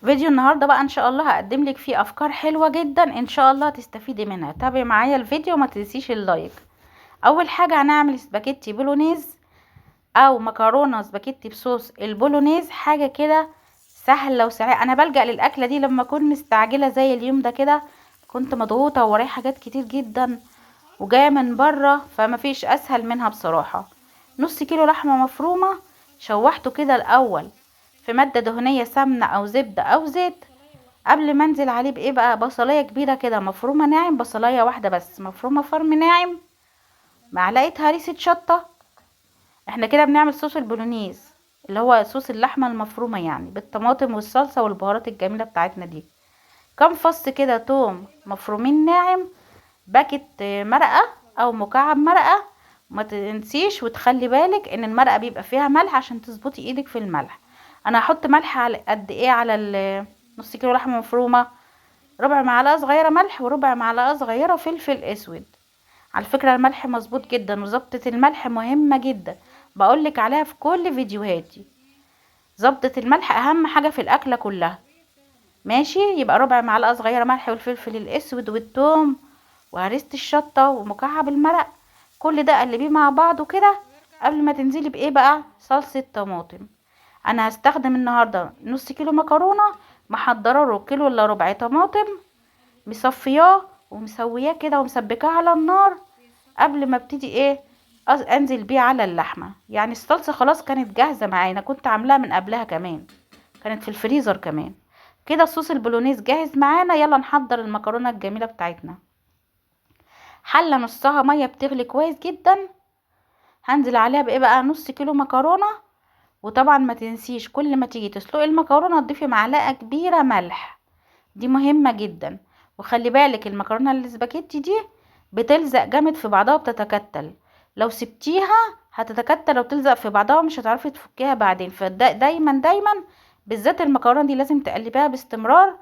فيديو النهارده بقى ان شاء الله هقدم لك فيه افكار حلوه جدا، ان شاء الله تستفيدي منها. تابعي معايا الفيديو وما تنسيش اللايك. اول حاجه هنعمل سباكيتي بولونيز او مكرونه سباكيتي بصوص البولونيز. حاجه كده سهله وسريعه. انا بلجأ للاكله دي لما اكون مستعجله زي اليوم ده كده، كنت مضغوطه ورايا حاجات كتير جدا وجايه من بره، فما فيش اسهل منها بصراحه. نص كيلو لحمه مفرومه، شوحته كده الاول في ماده دهنيه، سمنه او زبده او زيت. قبل ما انزل عليه بايه بقى، بصلايه كبيره كده مفرومه ناعم، بصلايه واحده بس مفرومه فرم ناعم، معلقه هريسه شطه. احنا كده بنعمل صوص البولونيز اللي هو صوص اللحمه المفرومه، يعني بالطماطم والصلصه والبهارات الجميله بتاعتنا دي. كام فص كده توم مفرومين ناعم، باكت مرقه او مكعب مرقه. ما تنسيش وتخلي بالك ان المرقه بيبقى فيها ملح عشان تظبطي ايدك في الملح. انا هحط ملح على قد ايه على نص كيلو لحمه مفرومه؟ ربع معلقه صغيره ملح وربع معلقه صغيره فلفل اسود. على فكره الملح مظبوط جدا، وظبطه الملح مهمه جدا، بقولك عليها في كل فيديوهاتي. ظبطه الملح اهم حاجه في الاكله كلها. ماشي، يبقى ربع معلقه صغيره ملح والفلفل الاسود والثوم وهريسه الشطه ومكعب المرق. كل ده قلبيه مع بعضه كده قبل ما تنزلي بايه بقى، صلصه طماطم. انا هستخدم النهارده نص كيلو مكرونه، محضره له كيلو الا ربع طماطم، مصفياه ومسوياه كده ومسبكاه على النار قبل ما ابتدي ايه انزل بيه على اللحمه. يعني الصلصه خلاص كانت جاهزه معايا، انا كنت عاملاها من قبلها كمان، كانت في الفريزر كمان. كده الصوص البولونيز جاهز معانا. يلا نحضر المكرونه الجميله بتاعتنا. حله نصها ميه بتغلي كويس جدا، هنزل عليها بايه بقى، نص كيلو مكرونه. وطبعا ما تنسيش كل ما تيجي تسلقي المكرونه تضيفي معلقه كبيره ملح، دي مهمة جدا. وخلي بالك المكرونة الاسباجيتي دي بتلزق جامد في بعضها وبتتكتل، لو سبتيها هتتكتل وتلزق في بعضها ومش هتعرفي تفكيها بعدين. فدايما دايما بالذات المكرونة دي لازم تقلبيها باستمرار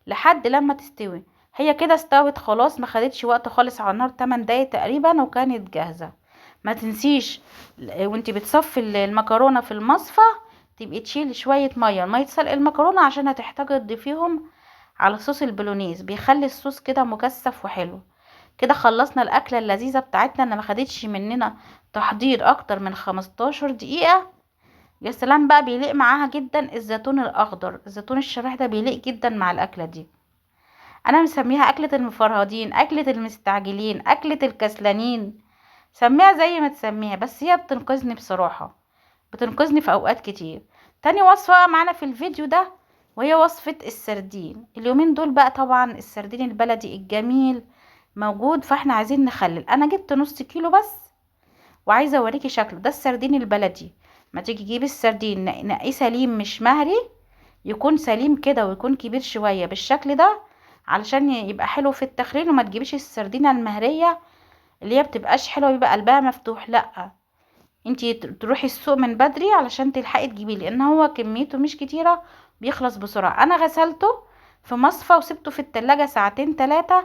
لحد لما تستوي. هي كده استوت خلاص، ما خدتش وقت خالص على النار، 8 دقايق تقريبا وكانت جاهزة. ما تنسيش وانتي بتصفي المكرونة في المصفى تبقي تشيلي شوية مية سلق المكرونة، عشان هتحتاجي تضيفيهم على صوص البولونيز، بيخلي الصوص كده مكثف وحلو. كده خلصنا الاكله اللذيذه بتاعتنا اللي ما خدتش مننا تحضير اكتر من 15 دقيقه. يا سلام بقى، بيليق معاها جدا الزيتون الاخضر، الزيتون الشرايح ده بيليق جدا مع الاكله دي. انا مسميها اكله المفرهدين، اكله المستعجلين، اكله الكسلانين. سميها زي ما تسميها، بس هي بتنقذني بصراحه، بتنقذني في اوقات كتير. تاني وصفة بقى معانا في الفيديو ده، وهي وصفة السردين. اليومين دول بقى طبعا السردين البلدي الجميل موجود، فاحنا عايزين نخلل. انا جبت نص كيلو بس وعايزة اوريكي شكله، ده السردين البلدي. ما تيجي تجيبي السردين نقيه سليم مش مهري، يكون سليم كده ويكون كبير شوية بالشكل ده علشان يبقى حلو في التخليل. وما تجيبيش السردينة المهرية اللي هي بتبقاش حلوة، بيبقى قلبها مفتوح، لا. انتي تروحي السوق من بدري علشان تلحقي تجيبيه، لان هو كميته مش كتيرة، بيخلص بسرعة. انا غسلته في مصفى وسبته في التلاجة ساعتين تلاتة.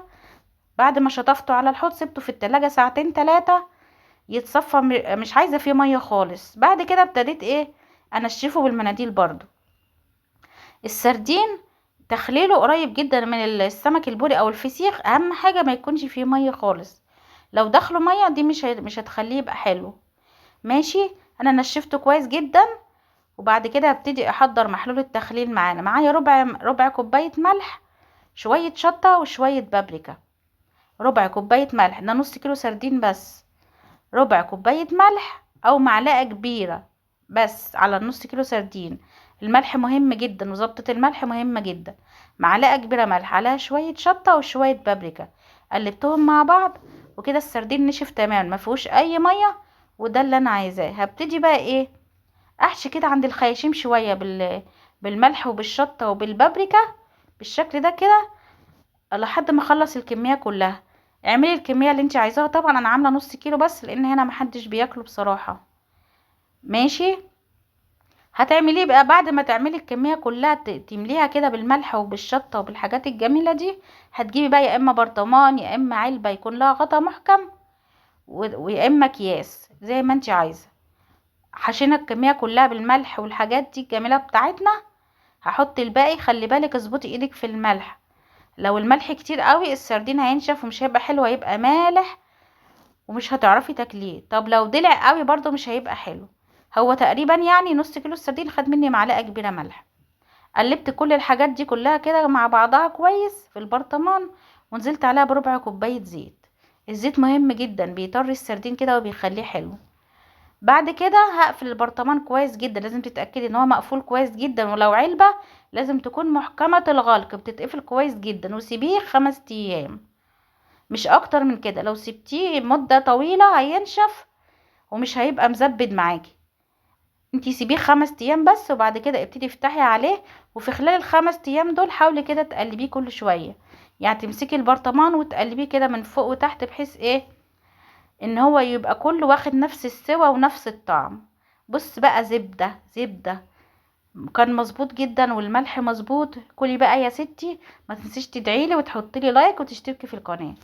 بعد ما شطفته على الحوض سبته في التلاجة ساعتين تلاتة يتصفى، مش عايزة فيه مية خالص. بعد كده ابتديت ايه، انشفه بالمناديل برضو. السردين تخليله قريب جدا من السمك البوري او الفسيخ، اهم حاجة ما يكونش فيه مية خالص. لو دخله مية دي مش هتخليه يبقى حلو. ماشي، انا نشفته كويس جدا. وبعد كده هبتدي احضر محلول التخليل. معايا ربع كوبايه ملح، شويه شطه وشويه بابريكا. ربع كوبايه ملح، ده نص كيلو سردين بس. ربع كوبايه ملح او معلقه كبيره بس على النص كيلو سردين. الملح مهم جدا وظبطة الملح مهمة جدا. معلقة كبيرة ملح عليها شوية شطة وشوية بابريكا، قلبتهم مع بعض وكده السردين نشف تماما ما فيهوش اي مية. وده اللي انا عايزاه. هبتدي بقى ايه، احشي كده عند الخياشيم شويه بالملح وبالشطه وبالبابريكا بالشكل ده كده لحد ما اخلص الكميه كلها. اعملي الكميه اللي انت عايزاها. طبعا انا عامله نص كيلو بس لان هنا محدش بياكله بصراحه. ماشي، هتعمليه بقى بعد ما تعملي الكميه كلها تمليها كده بالملح وبالشطه وبالحاجات الجميله دي. هتجيبي بقى يا اما برطمان يا اما علبه يكون لها غطا محكم ويا اما اكياس زي ما انت عايزه. حشينا الكميه كلها بالملح والحاجات دي الجميله بتاعتنا. هحط الباقي. خلي بالك اظبطي ايدك في الملح، لو الملح كتير قوي السردين هينشف ومش هيبقى حلو، هيبقى مالح ومش هتعرفي تاكليه. طب لو دلع قوي برضو مش هيبقى حلو. هو تقريبا يعني نص كيلو السردين خد مني معلقه كبيره ملح. قلبت كل الحاجات دي كلها كده مع بعضها كويس في البرطمان، ونزلت عليها بربع كوبايه زيت. الزيت مهم جدا، بيطري السردين كده وبيخليه حلو. بعد كده هقفل البرطمان كويس جدا، لازم تتاكدي ان هو مقفول كويس جدا، ولو علبه لازم تكون محكمه الغلق، بتتقفل كويس جدا. وسيبيه 5 ايام، مش اكتر من كده. لو سبتيه مده طويله هينشف ومش هيبقى مزبد معاكي. انتي سيبيه 5 ايام بس، وبعد كده ابتدي افتحي عليه. وفي خلال ال5 ايام دول حاولي كده تقلبيه كل شويه، يعني تمسكي البرطمان وتقلبيه كده من فوق وتحت، بحيث ايه ان هو يبقى كله واخد نفس السوا ونفس الطعم. بص بقى، زبده زبده كان مظبوط جدا، والملح مظبوط. كلي بقى يا ستي، ما تنسيش تدعيلي وتحطيلي لايك وتشتركي في القناه.